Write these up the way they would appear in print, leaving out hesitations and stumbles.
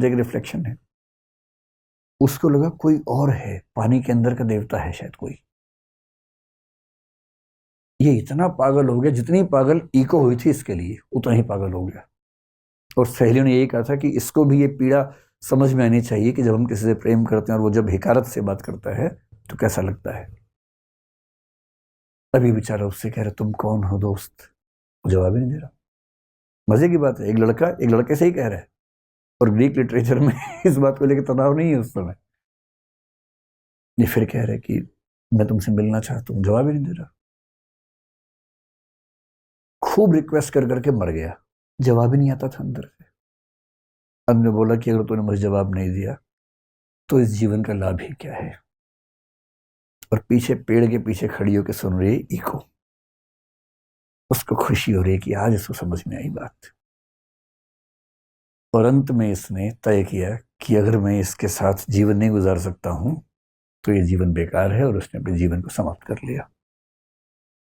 एक रिफ्लेक्शन है। उसको लगा कोई और है, पानी के अंदर का देवता है शायद कोई। ये इतना पागल हो गया, जितनी पागल इको हुई थी इसके लिए उतना ही पागल हो गया। और सहेलियों ने यही कहा था कि इसको भी ये पीड़ा समझ में आनी चाहिए कि जब हम किसी से प्रेम करते हैं और वो जब हिकारत से बात करता है तो कैसा लगता है। अभी बेचारा उससे कह रहा तुम कौन हो दोस्त, वो जवाब ही नहीं दे रहा। मजे की बात है, एक लड़का एक लड़के से ही कह रहा है, और ग्रीक लिटरेचर में इस बात को लेकर तनाव नहीं है उस समय। ये फिर कह रहे कि मैं तुमसे मिलना चाहता हूँ, जवाब ही नहीं दे रहा। खूब रिक्वेस्ट कर करके मर गया, जवाब ही नहीं आता था अंदर से। अब ने बोला कि अगर तूने मुझे जवाब नहीं दिया तो इस जीवन का लाभ ही क्या है। और पीछे पेड़ के पीछे खड़ी होकर सुन रही इको, उसको खुशी हो रही कि आज इसको समझ में आई बात। और अंत में इसने तय किया कि अगर मैं इसके साथ जीवन नहीं गुजार सकता हूं तो ये जीवन बेकार है, और उसने अपने जीवन को समाप्त कर लिया।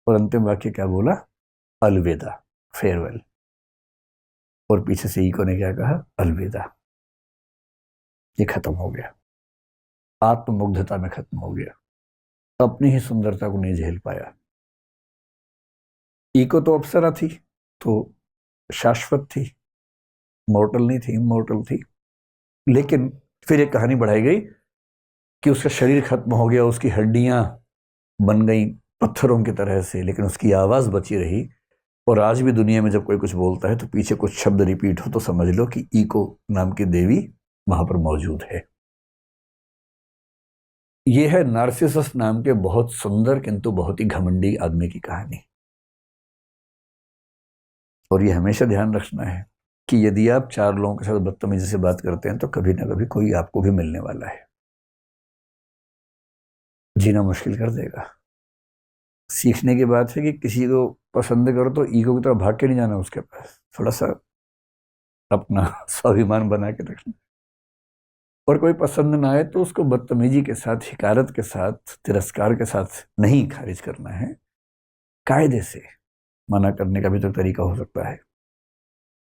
और अंतिम वाक्य क्या बोला, अलविदा, फेयरवेल। और पीछे से इको ने क्या कहा, अलविदा। ये खत्म हो गया, आत्ममुग्धता में खत्म हो गया, अपनी ही सुंदरता को नहीं झेल पाया। इको तो अप्सरा थी, तो शाश्वत थी, मॉर्टल नहीं थी, इमॉर्टल थी। लेकिन फिर एक कहानी बढ़ाई गई कि उसका शरीर खत्म हो गया, उसकी हड्डियां बन गई पत्थरों की तरह से, लेकिन उसकी आवाज बची रही। और आज भी दुनिया में जब कोई कुछ बोलता है तो पीछे कुछ शब्द रिपीट हो तो समझ लो कि इको नाम की देवी वहां पर मौजूद है। यह है नार्सिसस नाम के बहुत सुंदर किंतु बहुत ही घमंडी आदमी की कहानी। और ये हमेशा ध्यान रखना है कि यदि आप चार लोगों के साथ बदतमीजी से बात करते हैं तो कभी ना कभी कोई आपको भी मिलने वाला है, जीना मुश्किल कर देगा। सीखने की बात है कि किसी को पसंद करो तो ईगो की तरफ भाग के नहीं जाना उसके पास, थोड़ा सा अपना स्वाभिमान बना के रखना। और कोई पसंद ना आए तो उसको बदतमीजी के साथ, हिकारत के साथ, तिरस्कार के साथ नहीं खारिज करना है, कायदे से मना करने का भी तो तरीका हो सकता है।